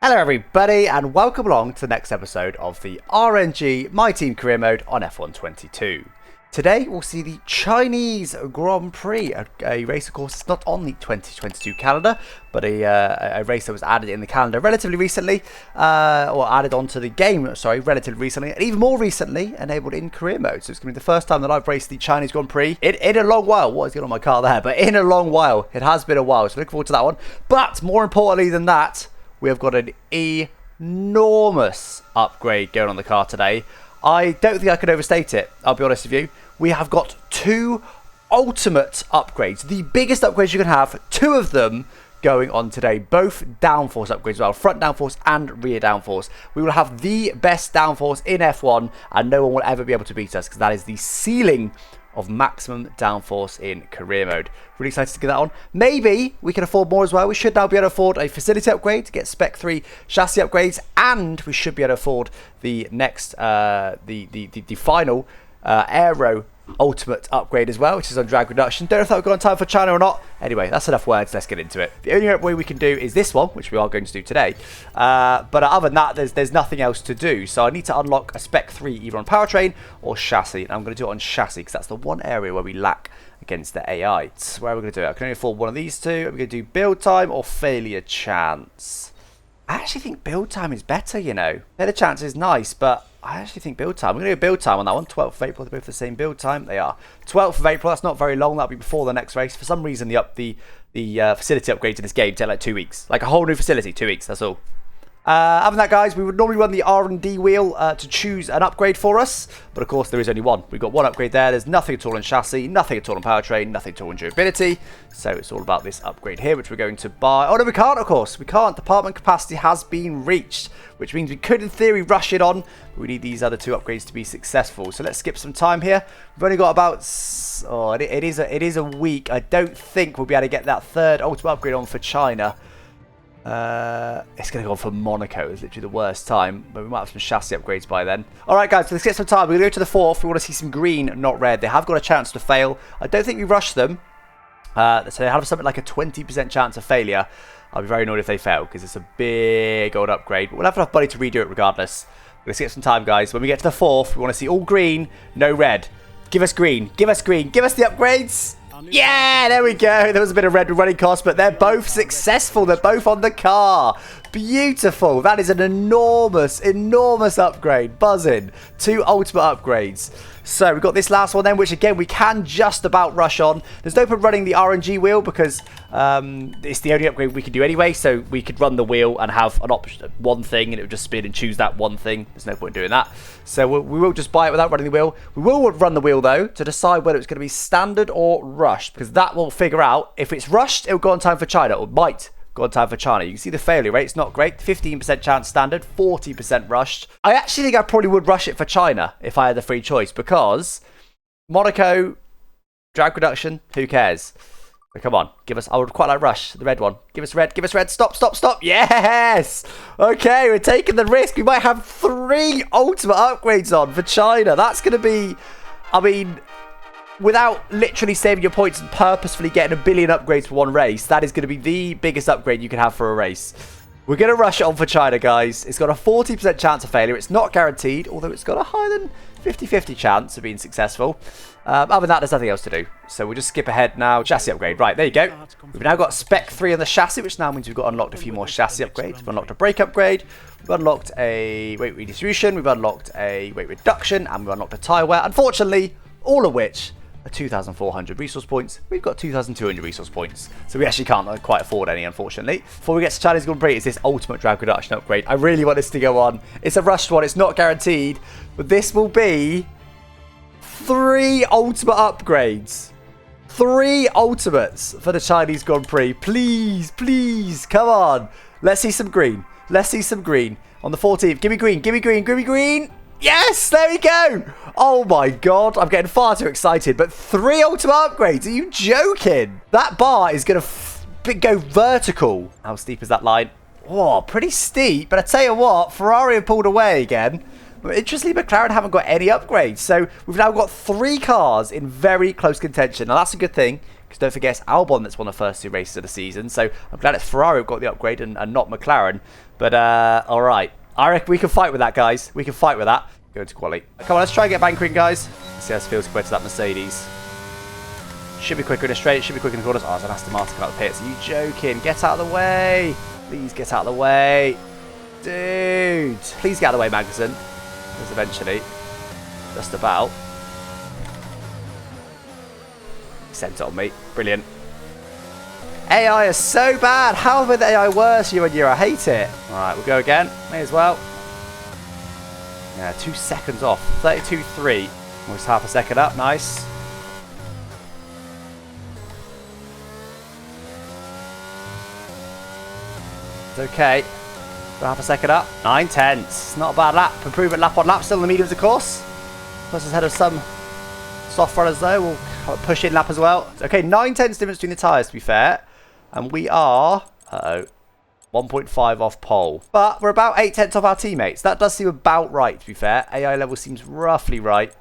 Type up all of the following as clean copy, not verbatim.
Hello everybody and welcome along to the next episode of the RNG My Team Career Mode on F1 22. Today we'll see the Chinese Grand Prix, a race of course it's not on the 2022 calendar, but a race that was added in the calendar relatively recently, or added onto the game, sorry, relatively recently, and even more recently enabled in career mode. So it's going to be the first time that I've raced the Chinese Grand Prix in a long while. What is going on my car there? But in a long while. It has been a while, so looking forward to that one. But more importantly than that, we have got an enormous upgrade going on the car today. I don't think I could overstate it, I'll be honest with you. We have got two ultimate upgrades, the biggest upgrades you can have, two of them going on today, both downforce upgrades as well, front downforce and rear downforce. We will have the best downforce in F1 and no one will ever be able to beat us because that is the ceiling of maximum downforce in career mode. Really excited to get that on. Maybe we can afford more as well. We should now be able to afford a facility upgrade to get Spec 3 chassis upgrades, and we should be able to afford the next, the final aero ultimate upgrade as well, which is on drag reduction. Don't know if that will go on time for China or not. Anyway, that's enough words. Let's get into it. The only upgrade we can do is this one, which we are going to do today. But other than that, there's nothing else to do. So I need to unlock a Spec 3 either on powertrain or chassis. And I'm going to do it on chassis because that's the one area where we lack against the AI. Where are we going to do it? I can only afford one of these two. Are we going to do build time or failure chance? I actually think build time is better, you know. Failure chance is nice, but I actually think build time. We're going to do build time on that one. 12th of April, they're both the same build time. They are. 12th of April, that's not very long. That'll be before the next race. For some reason, the facility upgrades in this game take like 2 weeks. Like a whole new facility, 2 weeks, that's all. Other than that, guys, we would normally run the R&D wheel to choose an upgrade for us. But of course, there is only one. We've got one upgrade there. There's nothing at all on chassis, nothing at all on powertrain, nothing at all on durability. So it's all about this upgrade here, which we're going to buy. Oh, no, we can't, of course. We can't. Department capacity has been reached, which means we could, in theory, rush it on. But we need these other two upgrades to be successful. So let's skip some time here. We've only got about... Oh, it is a week. I don't think we'll be able to get that third ultimate upgrade on for China. It's going to go on for Monaco. It's literally the worst time, but we might have some chassis upgrades by then. Alright guys, so let's get some time. We're going to go to the fourth. We want to see some green, not red. They have got a chance to fail. I don't think we rush them. So they have something like a 20% chance of failure. I'll be very annoyed if they fail, because it's a big old upgrade. But we'll have enough money to redo it regardless. Let's get some time, guys. When we get to the fourth, we want to see all green, no red. Give us green. Give us green. Give us the upgrades. Yeah, there we go. There was a bit of red running cost, but they're both successful. They're both on the car. Beautiful. That is an enormous, enormous upgrade. Buzzing. Two ultimate upgrades. So we've got this last one then, which again, we can just about rush on. There's no point running the RNG wheel because it's the only upgrade we can do anyway. So we could run the wheel and have an option, one thing, and it would just spin and choose that one thing. There's no point doing that. So we will just buy it without running the wheel. We will run the wheel though to decide whether it's going to be standard or rushed, because that will figure out if it's rushed, it will go on time for China, or might go on time for China. You can see the failure rate. It's not great. 15% chance standard, 40% rushed. I actually think I probably would rush it for China if I had the free choice, because Monaco, drag reduction, who cares? But come on, give us, I would quite like rush, the red one. Give us red, give us red. Stop, stop, stop. Yes! Okay, we're taking the risk. We might have 3 ultimate upgrades on for China. That's going to be, I mean, without literally saving your points and purposefully getting 1 billion upgrades for one race, that is going to be the biggest upgrade you can have for a race. We're going to rush it on for China, guys. It's got a 40% chance of failure. It's not guaranteed, although it's got a higher than 50-50 chance of being successul. Other than that, there's nothing else to do. So we'll just skip ahead now. Chassis upgrade. Right, there you go. We've now got Spec 3 on the chassis, which now means we've got unlocked a few more chassis upgrades. We've unlocked a brake upgrade. We've unlocked a weight redistribution. We've unlocked a weight reduction. And we've unlocked a tyre wear. Unfortunately, all of which 2,400 resource points. We've got 2,200 resource points, so we actually can't quite afford any, unfortunately. Before we get to Chinese Grand Prix, it's this ultimate drag reduction upgrade. I really want this to go on. It's a rushed one. It's not guaranteed, but this will be 3 ultimate upgrades. 3 ultimates for the Chinese Grand Prix. Please, please, come on. Let's see some green. Let's see some green. On the 14th, give me green, give me green, give me green. Yes, there we go. Oh my god, I'm getting far too excited. But 3 ultimate upgrades, are you joking? That bar is going to go vertical. How steep is that line? Oh, pretty steep. But I tell you what, Ferrari have pulled away again. But interestingly, McLaren haven't got any upgrades. So we've now got 3 cars in very close contention. Now that's a good thing, because don't forget it's Albon that's won the first 2 races of the season. So I'm glad it's Ferrari who got the upgrade and not McLaren. But all right, I reckon we can fight with that, guys. We can fight with that. Go into quali. Come on, let's try and get bankering, guys. Let's see how this feels compared to that Mercedes. Should be quicker in a straight, should be quicker in the corners. Oh, it's an Aston Martin out of the pits. Are you joking? Get out of the way. Please get out of the way. Dude. Please get out of the way, Magnussen. Because eventually, just about. Sent it on me. Brilliant. AI is so bad. How have the AI worse year on year? I hate it. Alright, we'll go again. May as well. Yeah, 2 seconds off. 32.3. Almost half a second up. Nice. It's okay. Half a second up. 9/10. Not a bad lap. Improvement lap on lap. Still in the mediums, of course. Plus ahead of some soft runners, though. We'll push in lap as well. Okay, 9/10 difference between the tyres, to be fair. And we are... 1.5 off pole. But we're about 8/10 off our teammates. That does seem about right, to be fair. AI level seems roughly right.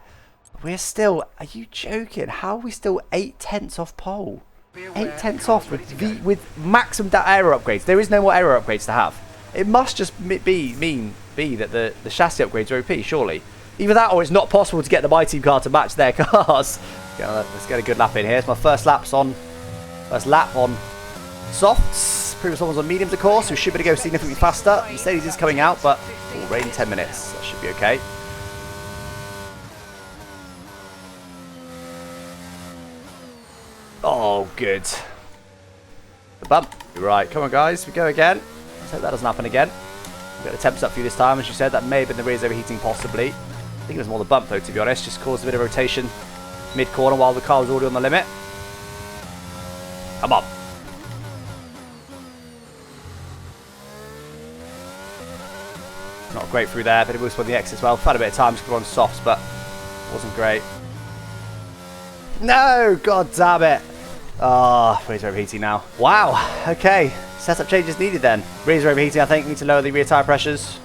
We're still... Are you joking? How are we still 8/10 off pole? 8/10 off with maximum aero upgrades. There is no more aero upgrades to have. It must just be that the chassis upgrades are OP, surely. Either that or it's not possible to get the My Team car to match their cars. Let's get a good lap in here. It's my first lap on softs. Previous one was on mediums, of course. We should be able to go significantly faster. Mercedes is coming out, but we'll rain 10 minutes. That should be okay. Oh, good. The bump. Right, come on, guys. We go again. Let's hope that doesn't happen again. We've got the temps up for you this time, as you said. That may have been the rears overheating, possibly. I think it was more the bump, though, to be honest. Just caused a bit of rotation mid-corner while the car was already on the limit. Come on. Not great through there, but it was on the X as well. Found a bit of time to go on softs, but wasn't great. No! God damn it. Oh, rears overheating now. Wow. Okay. Setup changes needed then. Rears overheating, I think. Need to lower the rear tyre pressures.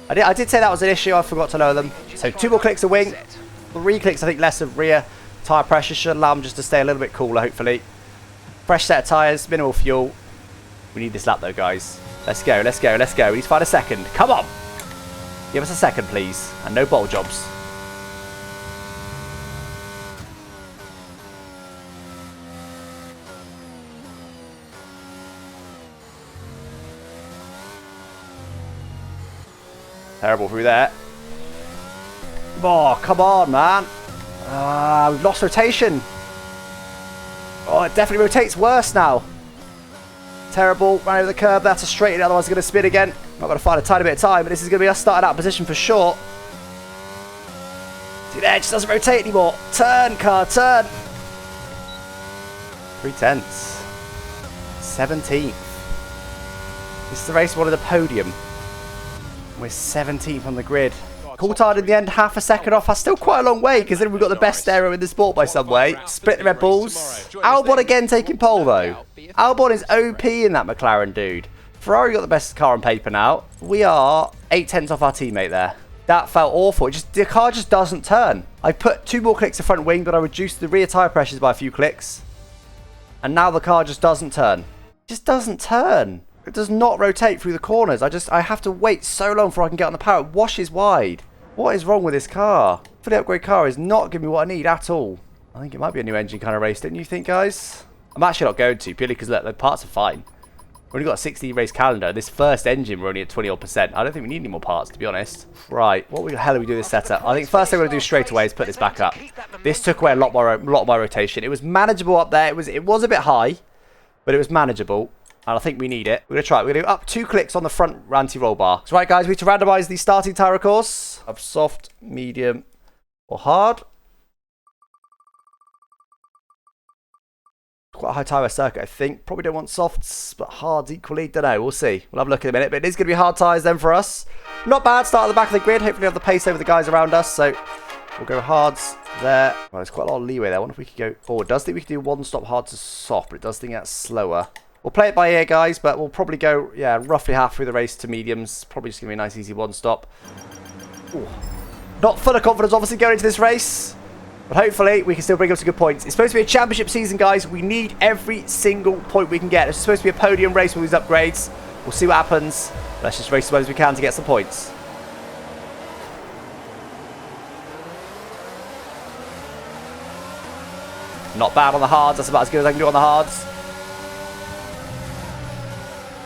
I did say that was an issue. I forgot to lower them. So 2 more clicks of wing. 3 clicks, I think, less of rear tyre pressure. Should allow them just to stay a little bit cooler, hopefully. Fresh set of tyres. Minimal fuel. We need this lap, though, guys. Let's go. Let's go. Let's go. We need to find a second. Come on. Give us a second, please. And no bottle jobs. Terrible through there. Oh, come on, man. We've lost rotation. Oh, it definitely rotates worse now. Terrible. Ran over the curb. That's a straight in, otherwise it's going to spin again. Not going to find a tiny bit of time, but this is going to be us starting out of position for sure. See there, it just doesn't rotate anymore. Turn, car, turn. 3/10. 17th. This is the race one of the podium. We're 17th on the grid. Coulthard in the end, half a second off. That's still quite a long way, because then we've got the best aero in the sport by some way. Split the Red Bulls. Albon again taking pole, though. Albon is OP in that McLaren, dude. Ferrari got the best car on paper now. We are 8/10 off our teammate there. That felt awful. The car just doesn't turn. I put 2 more clicks of front wing, but I reduced the rear tyre pressures by a few clicks. And now the car just doesn't turn. It just doesn't turn. It does not rotate through the corners. I have to wait so long before I can get on the power. It washes wide. What is wrong with this car? Fully upgrade car is not giving me what I need at all. I think it might be a new engine kind of race, don't you think, guys? I'm actually not going to, purely because the parts are fine. We've only got a 60 race calendar. This first engine, we're only at 20%. I don't think we need any more parts, to be honest. Right, what the hell are we doing this setup? I think first thing we're going to do straight away is put this back up. This took away a lot more rotation. It was manageable up there. It was a bit high, but it was manageable. And I think we need it. We're going to try it. We're going to go up 2 clicks on the front anti-roll bar. So right, guys, we need to randomise the starting tyre course of soft, medium, or hard. Quite a high tyre circuit, I think. Probably don't want softs, but hards equally. Don't know. We'll see. We'll have a look in a minute. But it is going to be hard tyres then for us. Not bad. Start at the back of the grid. Hopefully have the pace over the guys around us. So we'll go hards there. Well, there's quite a lot of leeway there. I wonder if we could go... Oh, it does think we could do 1 stop hard to soft, but it does think that's slower. We'll play it by ear, guys, but we'll probably go, yeah, roughly half through the race to mediums. Probably just going to be a nice, easy 1 stop. Ooh. Not full of confidence, obviously, going into this race. But hopefully, we can still bring up some good points. It's supposed to be a championship season, guys. We need every single point we can get. It's supposed to be a podium race with these upgrades. We'll see what happens. Let's just race as well as we can to get some points. Not bad on the hards. That's about as good as I can do on the hards.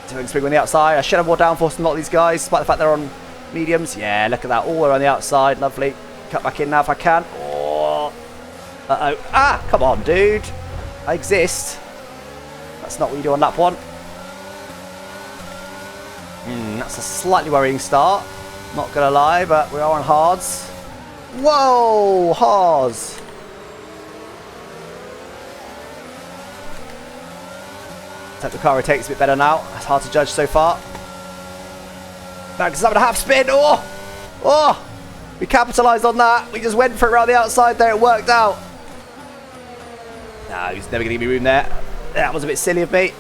Doing spring on the outside. I should have more downforce than a lot of these guys, despite the fact they're on mediums. Yeah, look at that. All around the outside. Lovely. Cut back in now if I can. Oh. Uh-oh. Ah! Come on, dude. I exist. That's not what you do on lap 1. That's a slightly worrying start. Not going to lie, but we are on hards. Whoa! Hards. Hope the car rotates a bit better now. It's hard to judge so far. Max is having a half spin. Oh! Oh! We capitalised on that. We just went for it around the outside there. It worked out. No, he's never going to give me room there. That was a bit silly of me.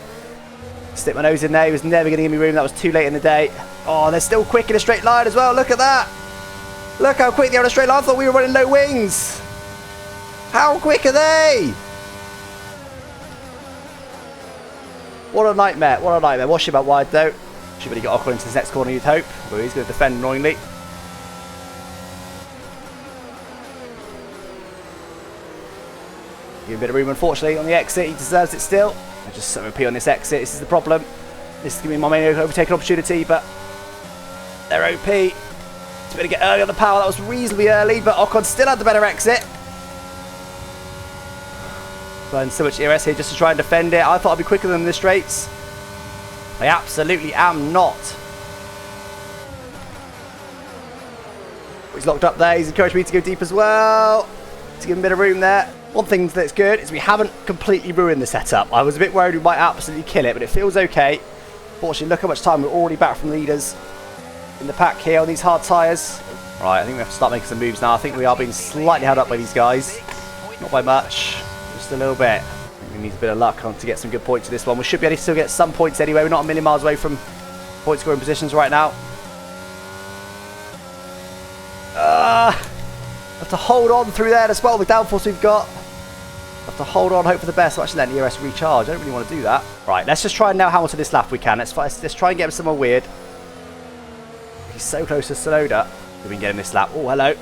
Stick my nose in there. He was never going to give me room. That was too late in the day. Oh, they're still quick in a straight line as well. Look at that. Look how quick they are in a straight line. I thought we were running low wings. How quick are they? What a nightmare. What a nightmare. Watch him out wide though. Should really get Ocon into this next corner, you'd hope. But he's going to defend annoyingly. Give him a bit of room, unfortunately, on the exit. He deserves it still. I just repeat on this exit. This is the problem. This is going to be my main overtaking opportunity, but they're OP. It's better get early on the power. That was reasonably early, but Ocon still had the better exit. Burning so much ERS here just to try and defend it. I thought I'd be quicker than the straights. I absolutely am not. He's locked up there. He's encouraged me to go deep as well. To give him a bit of room there. One thing that's good is we haven't completely ruined the setup. I was a bit worried we might absolutely kill it, but it feels okay. Fortunately, look how much time we're already back from leaders in the pack here on these hard tyres. Right, I think we have to start making some moves now. I think we are being slightly held up by these guys. Not by much. Just a little bit. We need a bit of luck to get some good points to this one. We should be able to still get some points anyway. We're not a million miles away from point scoring positions right now. Have to hold on through there as well. The downforce we've got. Have to hold on, hope for the best. I'm actually letting ERS recharge. I don't really want to do that. Right, let's just try and nail Hamilton this lap if we can. Let's try and get him somewhere weird. He's so close to Sonoda. We can get him this lap. Oh, hello.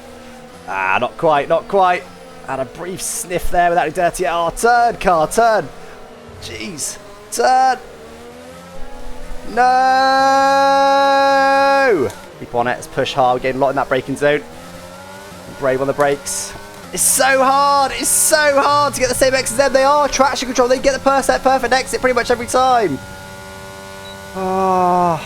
Ah, not quite, not quite. Had a brief sniff there without any dirty. Oh, turn, car, turn. Jeez. Turn. No! Keep on it. Let's push hard. We're getting a lot in that braking zone. Brave on the brakes. It's so hard. It's so hard to get the same exit as them. They are traction control. They get the perfect exit pretty much every time. Oh.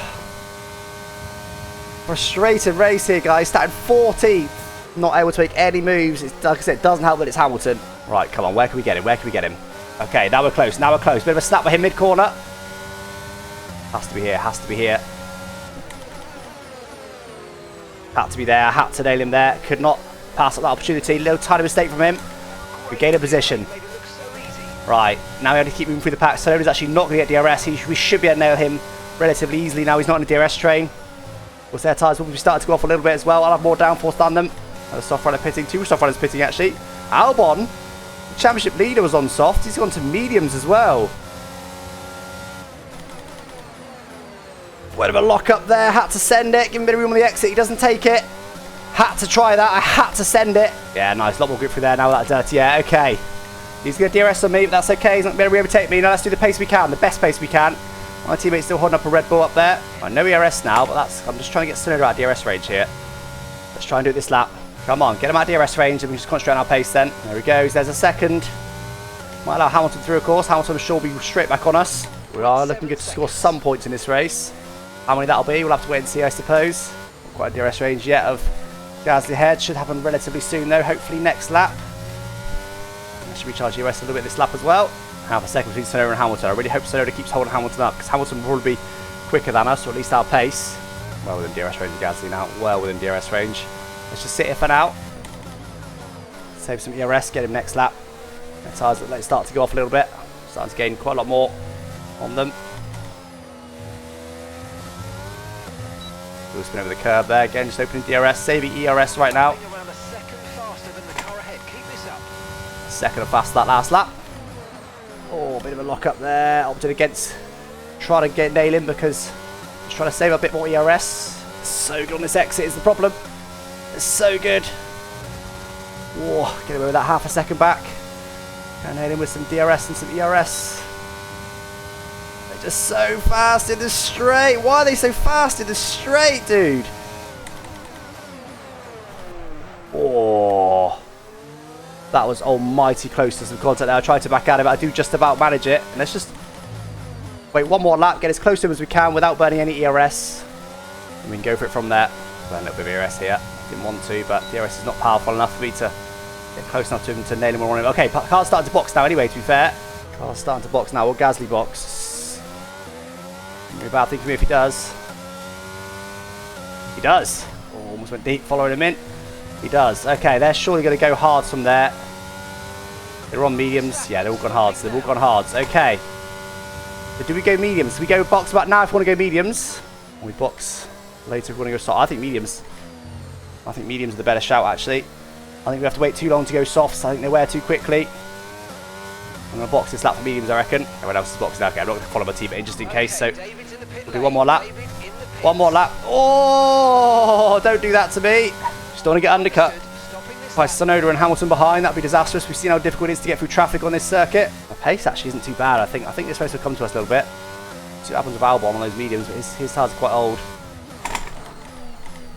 Frustrating race here, guys. Starting 14th. Not able to make any moves. It's, like I said, it doesn't help that it's Hamilton. Right, come on. Where can we get him? Where can we get him? Okay, now we're close. Now we're close. Bit of a snap by him mid-corner. Has to be here. Has to be here. Had to be there. Had to nail him there. Could not pass up that opportunity. Little tiny mistake from him. We gain a position. Right, now we have to keep moving through the pack. Sonoda's actually not going to get DRS. We should be able to nail him relatively easily now. He's not in a DRS train. What's their tyres will be starting to go off a little bit as well. I'll have more downforce than them. A soft runner pitting. 2 soft runners pitting actually. Albon, the championship leader, was on soft. He's gone to mediums as well. Bit of a lock up there. Had to send it. Give him a bit of room on the exit. He doesn't take it. Had to try that. I had to send it. Yeah, nice. A lot more grip through there now with that dirty. Yeah, okay. He's going to DRS on me, but that's okay. He's not going to be able to overtake me. Now let's do the pace we can. The best pace we can. My teammate's still holding up a Red Bull up there. I know ERS now, but I'm just trying to get Sonoda out of DRS range here. Let's try and do it this lap. Come on, get him out of DRS range and we can just concentrate on our pace then. There he goes. There's a second. Might allow Hamilton through, of course. Hamilton, I'm sure, will be straight back on us. We are looking good to score some points in this race. How many that'll be, we'll have to wait and see, I suppose. Not quite a DRS range yet of Gasly ahead. Should happen relatively soon, though. Hopefully next lap. I should recharge ERS a little bit this lap as well. Half a second between Sonoda and Hamilton. I really hope Sonoda keeps holding Hamilton up, because Hamilton will probably be quicker than us, or at least our pace. Well within DRS range of Gasly now. Well within DRS range. Let's just sit here for now. Save some ERS, get him next lap. The tyres let it start to go off a little bit. Starting to gain quite a lot more on them. We'll spin over the curve there again, just opening DRS, saving ERS right now. second fast that last lap. Oh, a bit of a lock up there. Opted against trying to nail him because he's trying to save a bit more ERS. So good on this exit is the problem. It's so good. Whoa, get away with that half a second back. And nail him with some DRS and some ERS. They're just so fast in the straight. Why are they so fast in the straight, dude? Oh, that was almighty close to some contact there. I tried to back out of it. I do just about manage it. And let's just wait one more lap, get as close to him as we can without burning any ERS. And we can go for it from there. Burn a little bit of ERS here. Didn't want to, but the ERS is not powerful enough for me to get close enough to him to nail him or on him. Okay, car's starting to box now anyway, to be fair. Car's starting to box now. Will Gasly box? Maybe a bad thing for me if he does. He does. Oh, almost went deep following him in. He does. Okay, they're surely going to go hards from there. They're on mediums. Yeah, they've all gone hards. They've all gone hards. Okay. So do we go mediums? Do we go box about now if we want to go mediums? Or we box later if we want to go soft? I think mediums. I think mediums are the better shout, actually. I think we have to wait too long to go softs. I think they wear too quickly. I'm going to box this lap for mediums, I reckon. Everyone else is boxing. Okay, I'm not going to follow my teammate in just in case. So we'll do one more lap. One more lap. Oh, don't do that to me. Just don't want to get undercut by Tsunoda and Hamilton behind. That'd be disastrous. We've seen how difficult it is to get through traffic on this circuit. The pace actually isn't too bad. I think this race will come to us a little bit. See what happens with Albon on those mediums, but his tires are quite old.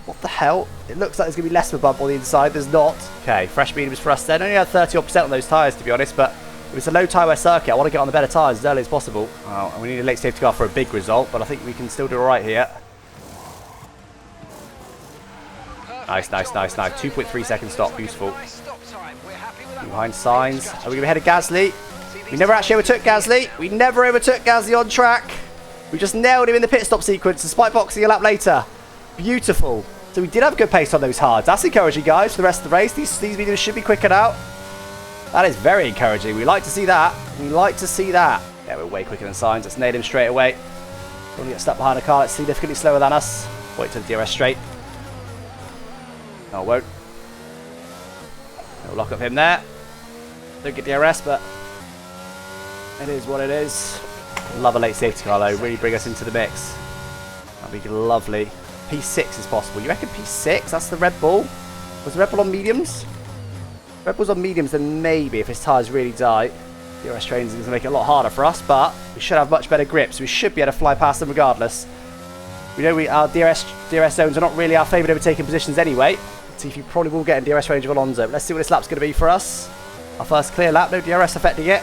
What the hell? It looks like there's going to be less of a bump on the inside. There's not. Okay, fresh mediums for us then. Only had 30% on those tyres, to be honest, but if it's a low tyre wear circuit, I want to get on the better tyres as early as possible. Oh, and we need a late safety car for a big result, but I think we can still do all right here. Nice, nice, nice, nice. 2.3 second stop. Beautiful. Behind Sainz. Are we going to be ahead of Gasly? We never actually overtook Gasly. We never overtook Gasly on track. We just nailed him in the pit stop sequence despite boxing a lap later. Beautiful. So we did have good pace on those hards. That's encouraging, guys, for the rest of the race. These mediums should be quicker now. That is very encouraging. We like to see that. We like to see that. Yeah, we're way quicker than Sainz. Let's nail him straight away. Don't want to get stuck behind a car that's significantly slower than us. Wait till the DRS straight. No, it won't. We'll lock up him there. Don't get DRS, but it is what it is. Love a late safety car, though. Really bring us into the mix. That'd be lovely. P6 is possible. You reckon P6? That's the Red Bull? Was the Red Bull on mediums? Red Bull's on mediums, then maybe if his tyres really die. DRS training is going to make it a lot harder for us, but we should have much better grip, so we should be able to fly past them regardless. We know our DRS zones are not really our favourite overtaking positions anyway. Let's see if you probably will get in DRS range of Alonso. But let's see what this lap's going to be for us. Our first clear lap, no DRS affecting it.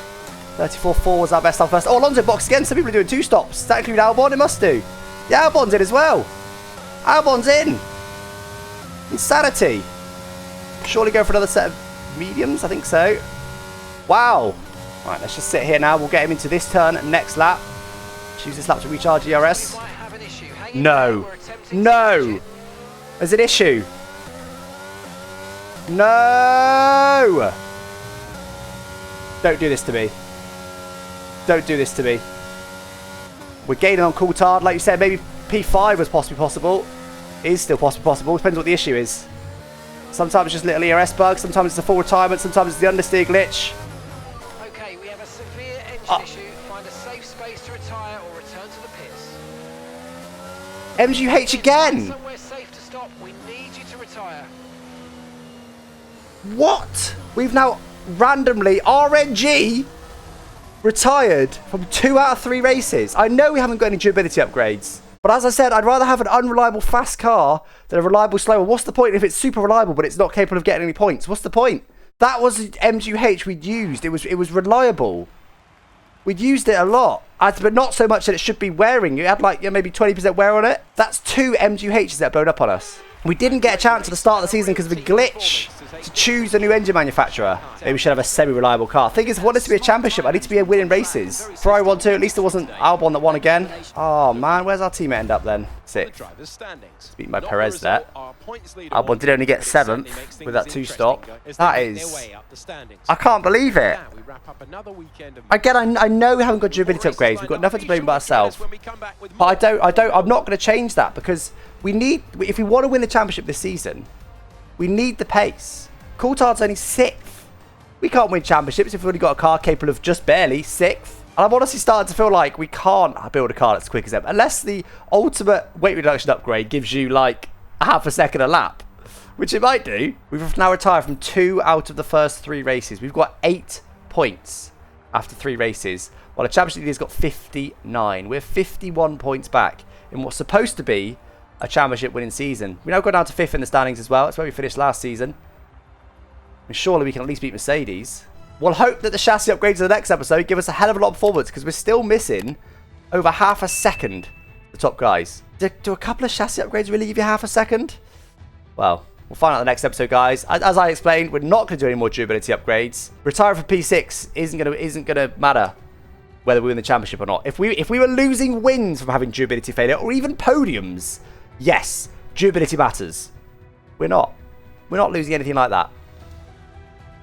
34.4 was our best lap first. Oh, Alonso boxed again. Some people are doing two stops. Does that include Albon? It must do. Yeah, Albon's in as well. Albon's in. Insanity. Surely go for another set of mediums. I think so. Wow. Right, let's just sit here now. We'll get him into this turn next lap. Use this lap to recharge DRS. No. No. There's an issue. No. Don't do this to me. Don't do this to me. We're gaining on Coulthard. Like you said, maybe P5 was possibly possible. It is still possibly possible. Depends what the issue is. Sometimes it's just little ERS bugs. Sometimes it's a full retirement. Sometimes it's the understeer glitch. Okay, we have a severe engine issue. Find a safe space to retire or return to the pits. MGH again. Somewhere safe to stop. We need you to retire. What? We've now randomly RNG retired from 2 out of 3 races. I know we haven't got any durability upgrades, but as I said, I'd rather have an unreliable fast car than a reliable slow one. What's the point if it's super reliable but it's not capable of getting any points? What's the point? That was MGH we'd used. It was reliable. We'd used it a lot, but not so much that it should be wearing. You had like maybe 20% wear on it. That's 2 MGHs that blown up on us. We didn't get a chance at the start of the season because of the glitch to choose a new engine manufacturer. Maybe we should have a semi-reliable car. Thing is, I want this to be a championship. I need to be winning races. For I want to. At least it wasn't Albon that won again. Oh man, where's our teammate end up then? 6th. Beat by Perez there. Albon did only get 7th with that 2-stop. That is... I can't believe it. Again, I know we haven't got durability upgrades. We've got nothing to blame but ourselves. But I'm not going to change that because we need... If we want to win the championship this season, we need the pace. Coulthard's only 6th. We can't win championships if we've only got a car capable of just barely 6th. And I'm honestly starting to feel like we can't build a car that's as quick as them. Unless the ultimate weight reduction upgrade gives you like a half a second a lap. Which it might do. We've now retired from 2 out of the first 3 races. We've got 8 points after 3 races. While the championship leader's got 59. We're 51 points back in what's supposed to be a championship winning season. We now go down to 5th in the standings as well. That's where we finished last season. And surely we can at least beat Mercedes. We'll hope that the chassis upgrades in the next episode give us a hell of a lot of performance, because we're still missing over half a second, the top guys. Do a couple of chassis upgrades really give you half a second? Well, we'll find out in the next episode, guys. As I explained, we're not going to do any more durability upgrades. Retiring from P6 isn't gonna matter whether we win the championship or not. If we were losing wins from having durability failure, or even podiums, yes, durability matters. We're not losing anything like that.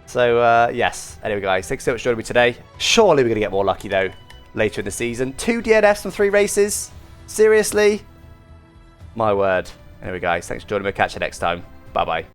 So, yes. Anyway, guys, thanks so much for joining me today. Surely we're going to get more lucky, though, later in the season. 2 DNFs from 3 races? Seriously? My word. Anyway, guys, thanks for joining me. Catch you next time. Bye-bye.